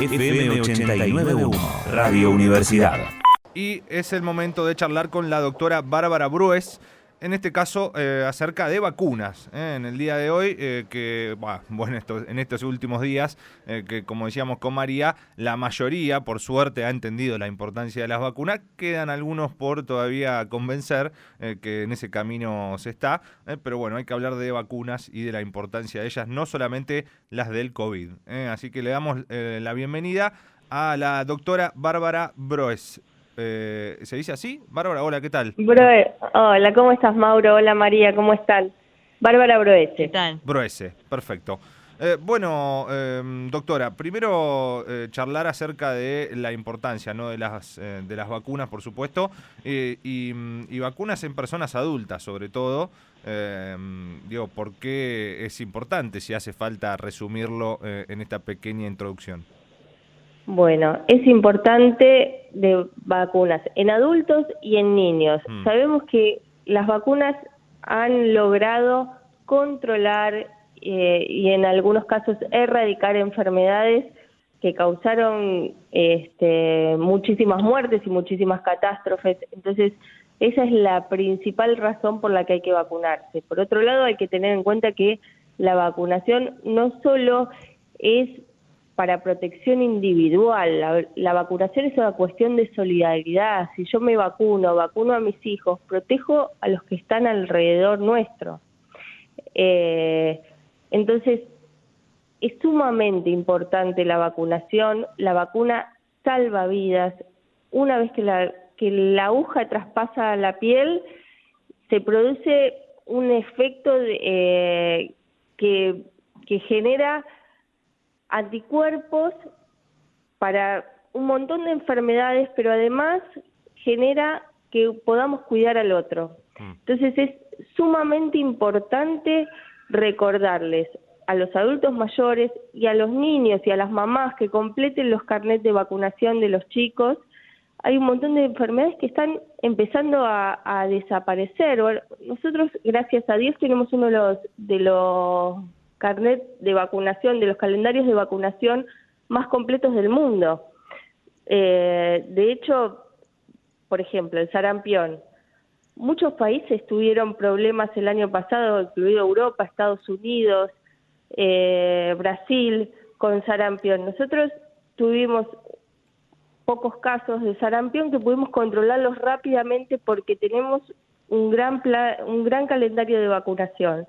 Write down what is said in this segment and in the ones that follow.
FM 89.1, Radio Universidad. Y es el momento de charlar con la doctora Bárbara Brues, en este caso acerca de vacunas. En el día de hoy, en estos últimos días, que como decíamos con María, la mayoría, por suerte, ha entendido la importancia de las vacunas. Quedan algunos por todavía convencer, que en ese camino se está. Pero bueno, hay que hablar de vacunas y de la importancia de ellas, no solamente las del COVID. Así que le damos la bienvenida a la doctora Bárbara Brues. ¿Se dice así? Bárbara, hola, ¿qué tal? Hola, ¿cómo estás, Mauro? Hola, María, ¿cómo están? Bárbara Broese. ¿Qué tal? Broese, perfecto. Doctora, primero charlar acerca de la importancia, ¿no?, de las vacunas, por supuesto, y vacunas en personas adultas, sobre todo. ¿Por qué es importante, si hace falta resumirlo en esta pequeña introducción? Bueno, es importante de vacunas en adultos y en niños. Sabemos que las vacunas han logrado controlar y en algunos casos erradicar enfermedades que causaron muchísimas muertes y muchísimas catástrofes. Entonces, esa es la principal razón por la que hay que vacunarse. Por otro lado, hay que tener en cuenta que la vacunación no solo es para protección individual, la vacunación es una cuestión de solidaridad. Si yo me vacuno a mis hijos, protejo a los que están alrededor nuestro. Entonces, es sumamente importante la vacunación. La vacuna salva vidas. Una vez que la aguja traspasa la piel, se produce un efecto que genera anticuerpos para un montón de enfermedades, pero además genera que podamos cuidar al otro. Entonces es sumamente importante recordarles a los adultos mayores y a los niños y a las mamás que completen los carnets de vacunación de los chicos. Hay un montón de enfermedades que están empezando a desaparecer. Bueno, nosotros, gracias a Dios, tenemos uno de los carnet de vacunación, de los calendarios de vacunación más completos del mundo. De hecho, por ejemplo, el sarampión. Muchos países tuvieron problemas el año pasado, incluido Europa, Estados Unidos, Brasil, con sarampión. Nosotros tuvimos pocos casos de sarampión que pudimos controlarlos rápidamente porque tenemos un gran calendario de vacunación.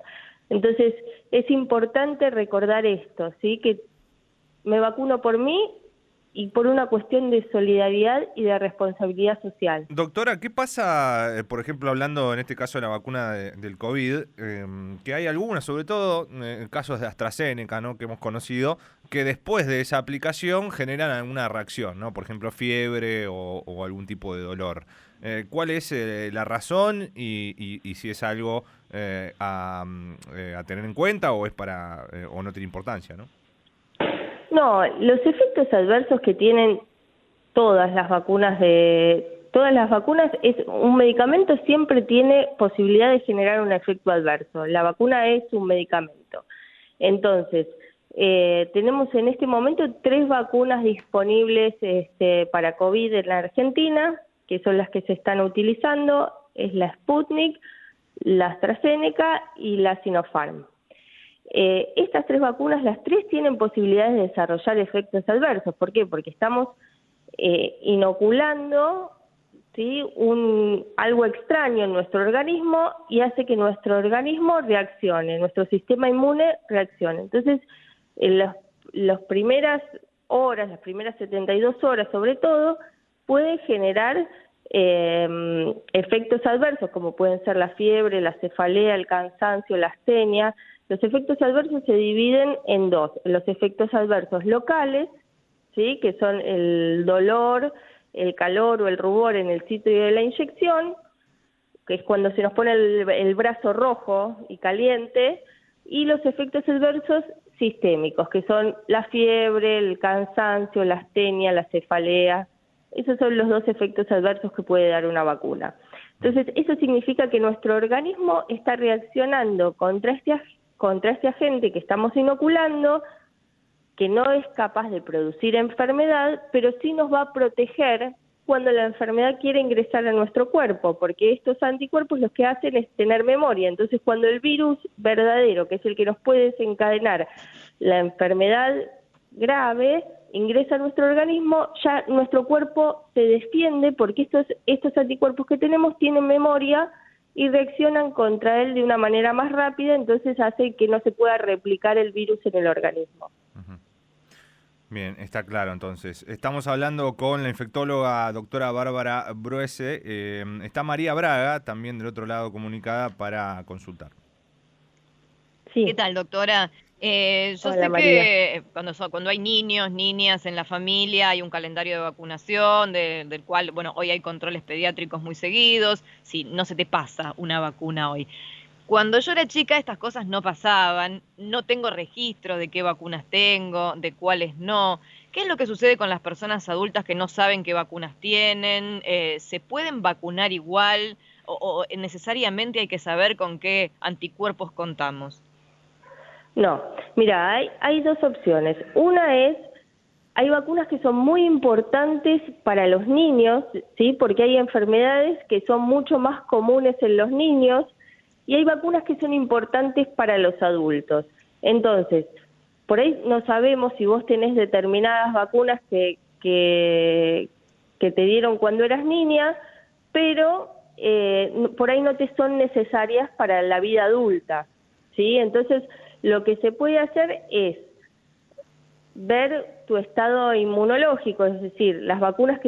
Entonces, es importante recordar esto, ¿sí? Que me vacuno por mí y por una cuestión de solidaridad y de responsabilidad social. Doctora, ¿qué pasa, por ejemplo, hablando en este caso de la vacuna del COVID, que hay algunas, sobre todo casos de AstraZeneca, ¿no?, que hemos conocido, que después de esa aplicación generan alguna reacción, ¿no? Por ejemplo, fiebre o algún tipo de dolor. ¿Cuál es la razón y si es algo a tener en cuenta o es o no tiene importancia, ¿no? No, los efectos adversos que tienen todas las vacunas es un medicamento siempre tiene posibilidad de generar un efecto adverso. La vacuna es un medicamento. Entonces, tenemos en este momento 3 vacunas disponibles para COVID en la Argentina, que son las que se están utilizando, es la Sputnik, la AstraZeneca y la Sinopharm. Estas 3 vacunas, las 3 tienen posibilidades de desarrollar efectos adversos. ¿Por qué? Porque estamos inoculando, ¿sí?, algo extraño en nuestro organismo y hace que nuestro organismo reaccione, nuestro sistema inmune reaccione. Entonces, en las primeras horas, las primeras 72 horas sobre todo, puede generar efectos adversos, como pueden ser la fiebre, la cefalea, el cansancio, la astenia. Los efectos adversos se dividen en 2, los efectos adversos locales, ¿sí?, que son el dolor, el calor o el rubor en el sitio de la inyección, que es cuando se nos pone el brazo rojo y caliente, y los efectos adversos sistémicos, que son la fiebre, el cansancio, la astenia, la cefalea. Esos son los 2 efectos adversos que puede dar una vacuna. Entonces, eso significa que nuestro organismo está reaccionando contra este agente que estamos inoculando, que no es capaz de producir enfermedad, pero sí nos va a proteger cuando la enfermedad quiere ingresar a nuestro cuerpo, porque estos anticuerpos lo que hacen es tener memoria. Entonces, cuando el virus verdadero, que es el que nos puede desencadenar la enfermedad grave, ingresa a nuestro organismo, ya nuestro cuerpo se defiende porque estos anticuerpos que tenemos tienen memoria y reaccionan contra él de una manera más rápida, entonces hace que no se pueda replicar el virus en el organismo. Bien, está claro entonces. Estamos hablando con la infectóloga doctora Bárbara Bruese. Está María Braga, también del otro lado comunicada, para consultar. Sí. ¿Qué tal, doctora? Yo Hola, sé María. que cuando hay niños, niñas en la familia, hay un calendario de vacunación del cual, bueno, hoy hay controles pediátricos muy seguidos, si no se te pasa una vacuna hoy. Cuando yo era chica estas cosas no pasaban, no tengo registro de qué vacunas tengo, de cuáles no. ¿Qué es lo que sucede con las personas adultas que no saben qué vacunas tienen? ¿Se pueden vacunar igual o necesariamente hay que saber con qué anticuerpos contamos? No, mira, hay dos opciones. Una es, hay vacunas que son muy importantes para los niños, ¿sí? Porque hay enfermedades que son mucho más comunes en los niños y hay vacunas que son importantes para los adultos. Entonces, por ahí no sabemos si vos tenés determinadas vacunas que te dieron cuando eras niña, pero por ahí no te son necesarias para la vida adulta, ¿sí? Entonces, lo que se puede hacer es ver tu estado inmunológico, es decir, las vacunas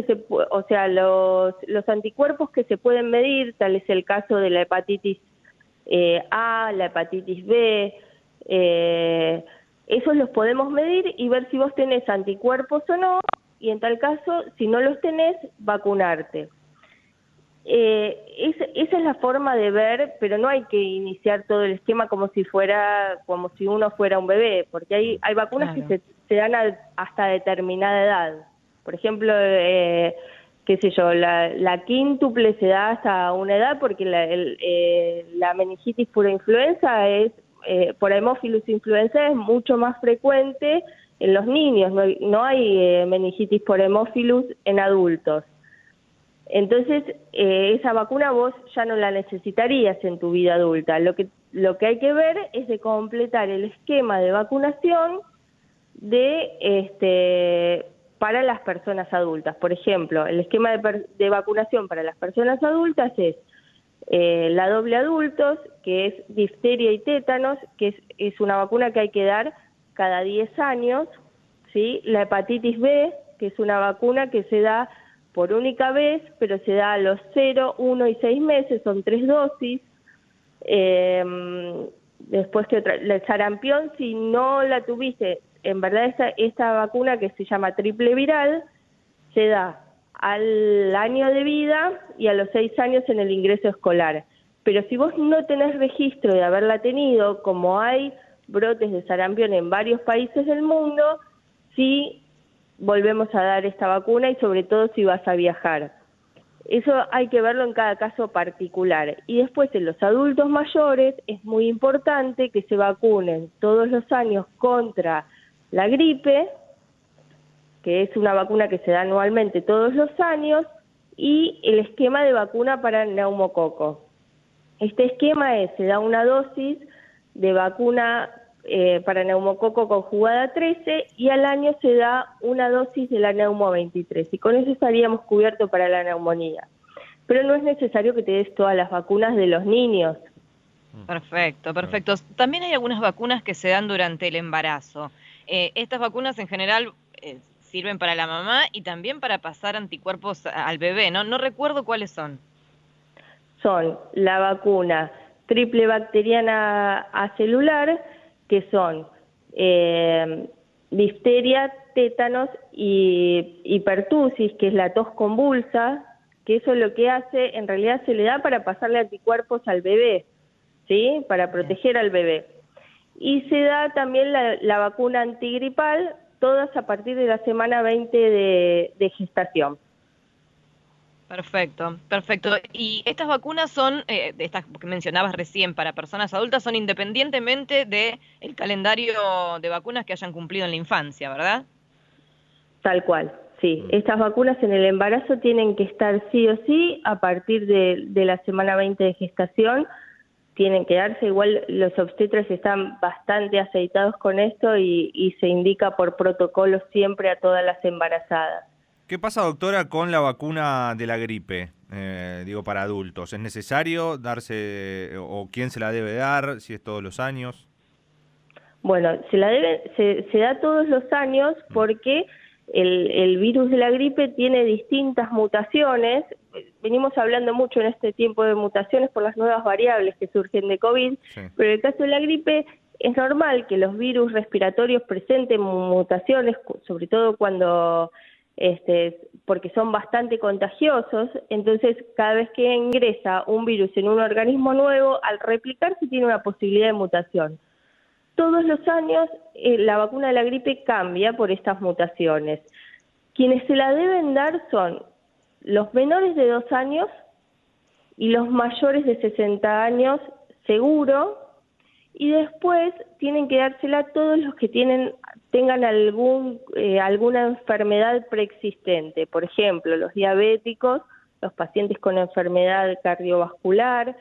o sea, los anticuerpos que se pueden medir, tal es el caso de la hepatitis A, la hepatitis B, esos los podemos medir y ver si vos tenés anticuerpos o no, y en tal caso, si no los tenés, vacunarte. Esa es la forma de ver, pero no hay que iniciar todo el esquema como si uno fuera un bebé, porque hay vacunas Claro. que se dan hasta determinada edad. Por ejemplo, qué sé yo, la quíntuple se da hasta una edad porque la meningitis por influenza por Haemophilus influenza es mucho más frecuente en los niños, no hay meningitis por Haemophilus en adultos. Entonces, esa vacuna vos ya no la necesitarías en tu vida adulta. Lo que hay que ver es de completar el esquema de vacunación para las personas adultas. Por ejemplo, el esquema de vacunación para las personas adultas es la doble adultos, que es difteria y tétanos, que es una vacuna que hay que dar cada 10 años, ¿sí? La hepatitis B, que es una vacuna que se da por única vez, pero se da a los 0, 1 y 6 meses, son 3 dosis. Después que el sarampión, si no la tuviste, en verdad esta vacuna que se llama triple viral, se da al año de vida y a los 6 años en el ingreso escolar. Pero si vos no tenés registro de haberla tenido, como hay brotes de sarampión en varios países del mundo, sí volvemos a dar esta vacuna y sobre todo si vas a viajar. Eso hay que verlo en cada caso particular. Y después en los adultos mayores es muy importante que se vacunen todos los años contra la gripe, que es una vacuna que se da anualmente todos los años, y el esquema de vacuna para neumococo. Este esquema se da una dosis de vacuna para neumococo conjugada 13 y al año se da una dosis de la neumo 23 y con eso estaríamos cubiertos para la neumonía. Pero no es necesario que te des todas las vacunas de los niños. Perfecto, perfecto. También hay algunas vacunas que se dan durante el embarazo. Estas vacunas en general sirven para la mamá y también para pasar anticuerpos al bebé, ¿no? No recuerdo cuáles son. Son la vacuna triple bacteriana acelular, que son difteria, tétanos y pertusis, que es la tos convulsa, que eso lo que hace, en realidad se le da para pasarle anticuerpos al bebé, ¿sí? Para proteger al bebé. Y se da también la vacuna antigripal, todas a partir de la semana 20 de gestación. Perfecto, perfecto. Y estas vacunas son, de estas que mencionabas recién, para personas adultas, son independientemente del calendario de vacunas que hayan cumplido en la infancia, ¿verdad? Tal cual, sí. Estas vacunas en el embarazo tienen que estar sí o sí a partir de la semana 20 de gestación. Tienen que darse, igual los obstetras están bastante aceitados con esto y se indica por protocolo siempre a todas las embarazadas. ¿Qué pasa, doctora, con la vacuna de la gripe? Para adultos. ¿Es necesario darse, o quién se la debe dar, si es todos los años? Bueno, se da todos los años porque el virus de la gripe tiene distintas mutaciones. Venimos hablando mucho en este tiempo de mutaciones por las nuevas variables que surgen de COVID, sí. Pero en el caso de la gripe es normal que los virus respiratorios presenten mutaciones, sobre todo cuando porque son bastante contagiosos. Entonces cada vez que ingresa un virus en un organismo nuevo, al replicarse tiene una posibilidad de mutación. Todos los años la vacuna de la gripe cambia por estas mutaciones. Quienes se la deben dar son los menores de 2 años y los mayores de 60 años seguro, y después tienen que dársela todos los que tengan alguna enfermedad preexistente, por ejemplo, los diabéticos, los pacientes con enfermedad cardiovascular,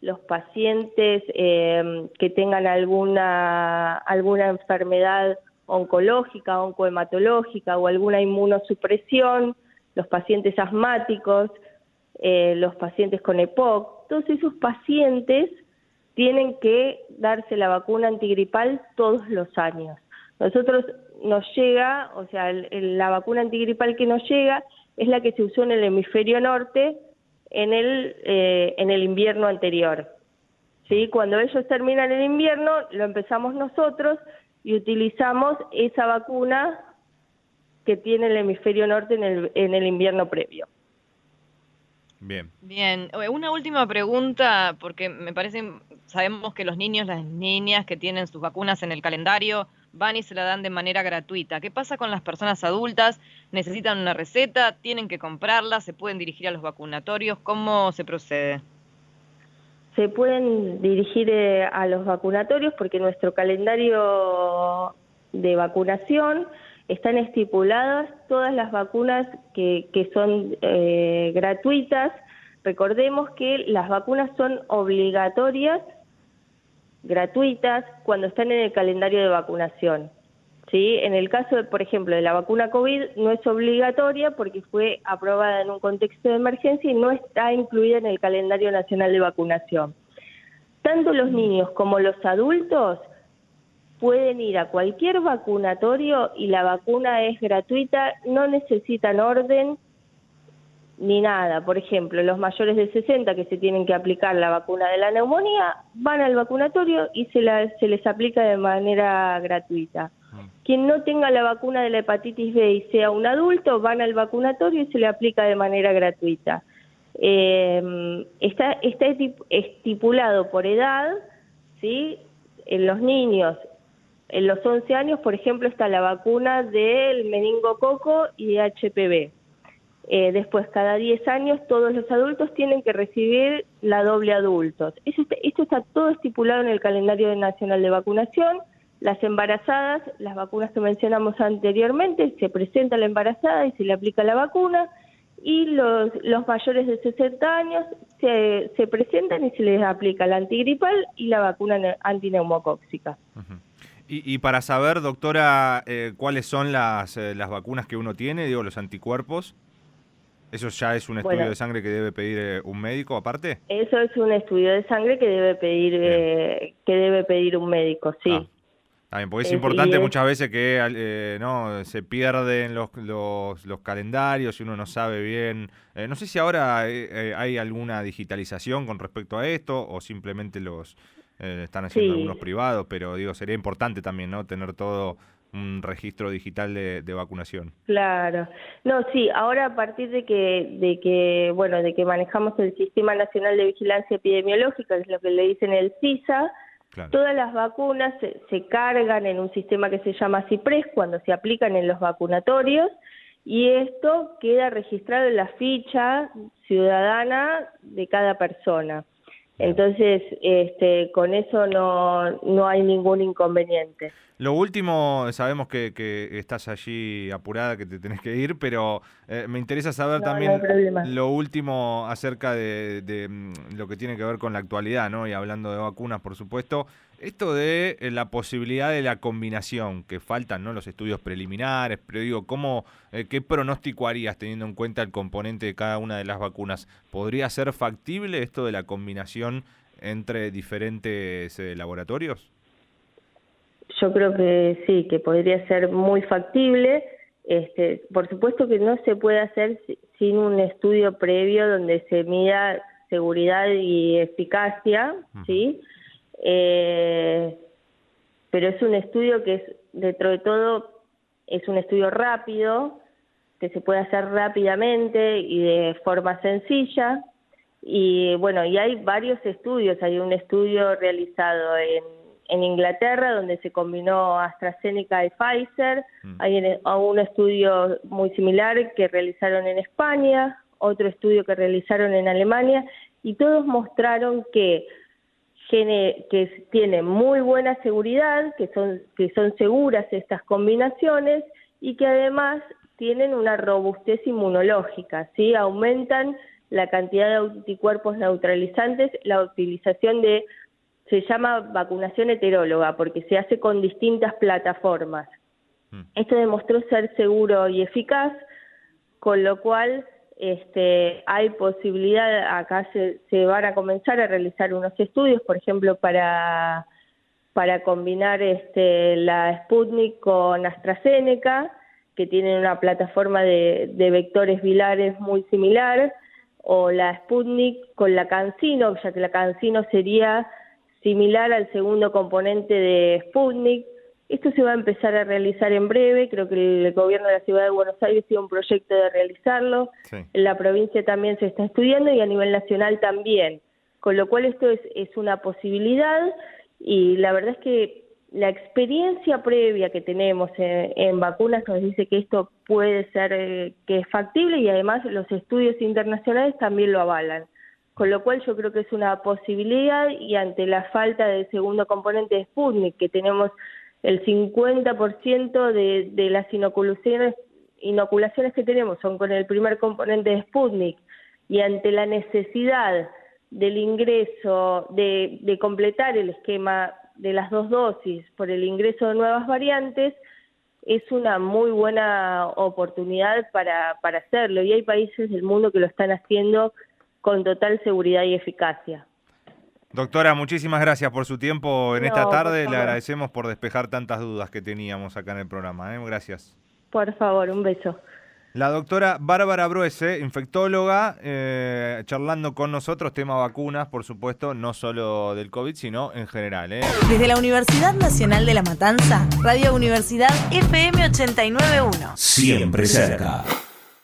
los pacientes que tengan alguna enfermedad oncológica, oncohematológica o alguna inmunosupresión, los pacientes asmáticos, los pacientes con EPOC. Todos esos pacientes tienen que darse la vacuna antigripal todos los años. Nosotros nos llega, o sea, la vacuna antigripal que nos llega es la que se usó en el hemisferio norte en el invierno anterior. ¿Sí? Cuando ellos terminan el invierno, lo empezamos nosotros y utilizamos esa vacuna que tiene el hemisferio norte en el invierno previo. Bien. Bien, una última pregunta, porque me parece, sabemos que los niños, las niñas que tienen sus vacunas en el calendario van y se la dan de manera gratuita. ¿Qué pasa con las personas adultas? ¿Necesitan una receta? ¿Tienen que comprarla? ¿Se pueden dirigir a los vacunatorios? ¿Cómo se procede? Se pueden dirigir a los vacunatorios porque nuestro calendario de vacunación están estipuladas todas las vacunas que son gratuitas. Recordemos que las vacunas son obligatorias, gratuitas, cuando están en el calendario de vacunación. ¿Sí? En el caso, por ejemplo, de la vacuna COVID, no es obligatoria porque fue aprobada en un contexto de emergencia y no está incluida en el calendario nacional de vacunación. Tanto los niños como los adultos pueden ir a cualquier vacunatorio y la vacuna es gratuita, no necesitan orden ni nada. Por ejemplo, los mayores de 60 que se tienen que aplicar la vacuna de la neumonía, van al vacunatorio y se les aplica de manera gratuita. Quien no tenga la vacuna de la hepatitis B y sea un adulto, van al vacunatorio y se le aplica de manera gratuita. Está estipulado por edad, ¿sí? En los niños, en los 11 años, por ejemplo, está la vacuna del meningococo y de HPV. Después, cada 10 años, todos los adultos tienen que recibir la doble adultos. Esto está todo estipulado en el calendario nacional de vacunación. Las embarazadas, las vacunas que mencionamos anteriormente, se presenta la embarazada y se le aplica la vacuna, y los mayores de 60 años se presentan y se les aplica la antigripal y la vacuna antineumocóxica. Uh-huh. Y para saber, doctora, ¿cuáles son las vacunas que uno tiene, los anticuerpos? ¿Eso ya es un estudio de sangre que debe pedir un médico aparte? Eso es un estudio de sangre que debe pedir un médico, sí. También, porque es importante muchas veces que no se pierden los calendarios y uno no sabe bien. No sé si ahora hay alguna digitalización con respecto a esto o simplemente los están haciendo algunos privados, pero sería importante también, ¿no? Tener todo un registro digital de vacunación. Claro. No, sí, ahora a partir de que manejamos el Sistema Nacional de Vigilancia Epidemiológica, que es lo que le dicen el SISA, claro. Todas las vacunas se cargan en un sistema que se llama CIPRES cuando se aplican en los vacunatorios, y esto queda registrado en la ficha ciudadana de cada persona. Entonces, con eso no hay ningún inconveniente. Lo último, sabemos que estás allí apurada, que te tenés que ir, pero me interesa saber también no hay problema. lo último acerca de lo que tiene que ver con la actualidad, ¿no? Y hablando de vacunas, por supuesto, esto de la posibilidad de la combinación, que faltan, ¿no?, los estudios preliminares, pero digo, ¿qué pronóstico harías teniendo en cuenta el componente de cada una de las vacunas? ¿Podría ser factible esto de la combinación entre diferentes laboratorios? Yo creo que sí, que podría ser muy factible. Por supuesto que no se puede hacer sin un estudio previo donde se mida seguridad y eficacia, ¿sí? Pero es un estudio que es, dentro de todo, es un estudio rápido, que se puede hacer rápidamente y de forma sencilla. Y bueno, y hay varios estudios. Hay un estudio realizado en Inglaterra, donde se combinó AstraZeneca y Pfizer. Hay un estudio muy similar que realizaron en España, otro estudio que realizaron en Alemania, y todos mostraron que tiene muy buena seguridad, que son seguras estas combinaciones, y que además tienen una robustez inmunológica, ¿sí? Aumentan la cantidad de anticuerpos neutralizantes, la utilización se llama vacunación heteróloga, porque se hace con distintas plataformas. Esto demostró ser seguro y eficaz, con lo cual hay posibilidad, acá se van a comenzar a realizar unos estudios, por ejemplo, para combinar la Sputnik con AstraZeneca, que tienen una plataforma de vectores vilares muy similar, o la Sputnik con la CanSino, ya que la CanSino sería similar al segundo componente de Sputnik. Esto se va a empezar a realizar en breve. Creo que el gobierno de la Ciudad de Buenos Aires tiene un proyecto de realizarlo. Sí. En la provincia también se está estudiando y a nivel nacional también. Con lo cual esto es una posibilidad, y la verdad es que la experiencia previa que tenemos en vacunas nos dice que esto puede ser que es factible, y además los estudios internacionales también lo avalan. Con lo cual yo creo que es una posibilidad, y ante la falta del segundo componente de Sputnik, que tenemos el 50% de las inoculaciones que tenemos son con el primer componente de Sputnik, y ante la necesidad del ingreso, de completar el esquema de las 2 dosis por el ingreso de nuevas variantes, es una muy buena oportunidad para hacerlo, y hay países del mundo que lo están haciendo con total seguridad y eficacia. Doctora, muchísimas gracias por su tiempo en esta tarde. Le agradecemos por despejar tantas dudas que teníamos acá en el programa. Gracias. Por favor, un beso. La doctora Bárbara Bruese, infectóloga, charlando con nosotros, tema vacunas, por supuesto, no solo del COVID, sino en general. Desde la Universidad Nacional de La Matanza, Radio Universidad FM 89.1. Siempre cerca.